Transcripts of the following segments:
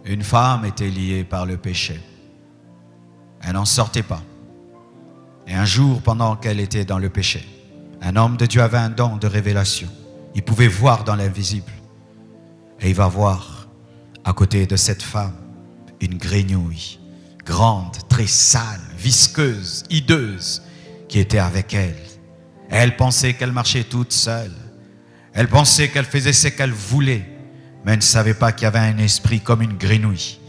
Une femme était liée par le péché. Elle n'en sortait pas. Et un jour, pendant qu'elle était dans le péché, un homme de Dieu avait un don de révélation. Il pouvait voir dans l'invisible. Et il va voir, à côté de cette femme, une grenouille, grande, très sale, visqueuse, hideuse, qui était avec elle. Et elle pensait qu'elle marchait toute seule. Elle pensait qu'elle faisait ce qu'elle voulait. Mais elle ne savait pas qu'il y avait un esprit comme une grenouille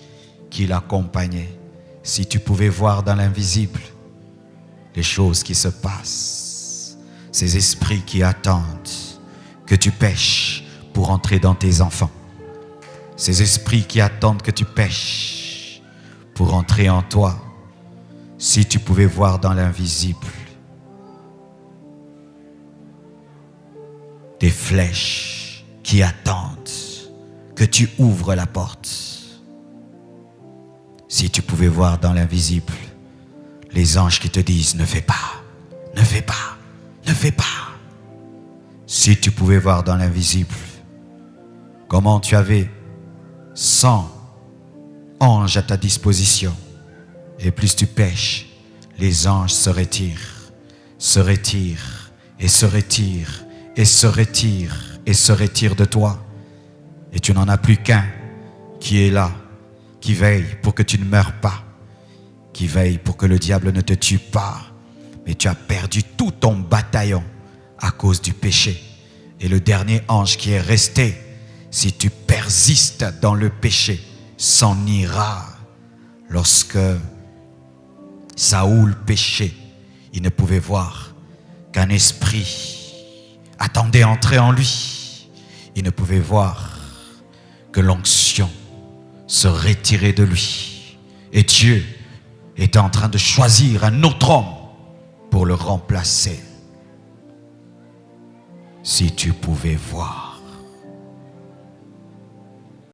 qui l'accompagnait. Si tu pouvais voir dans l'invisible les choses qui se passent, ces esprits qui attendent que tu pêches pour entrer dans tes enfants. Ces esprits qui attendent que tu pêches pour entrer en toi. Si tu pouvais voir dans l'invisible des flèches qui attendent que tu ouvres la porte. Si tu pouvais voir dans l'invisible les anges qui te disent ne fais pas, ne fais pas, ne fais pas. Si tu pouvais voir dans l'invisible comment tu avais 100 anges à ta disposition et plus tu pêches, les anges se retirent, se retirent et se retirent et se retirent et se retirent de toi. Et tu n'en as plus qu'un qui est là, qui veille pour que tu ne meurs pas, qui veille pour que le diable ne te tue pas. Mais tu as perdu tout ton bataillon à cause du péché. Et le dernier ange qui est resté, si tu persistes dans le péché, s'en ira. Lorsque Saoul péchait, il ne pouvait voir qu'un esprit attendait entrer en lui. Il ne pouvait voir que l'onction se retirait de lui. Et Dieu était en train de choisir un autre homme pour le remplacer. Si tu pouvais voir.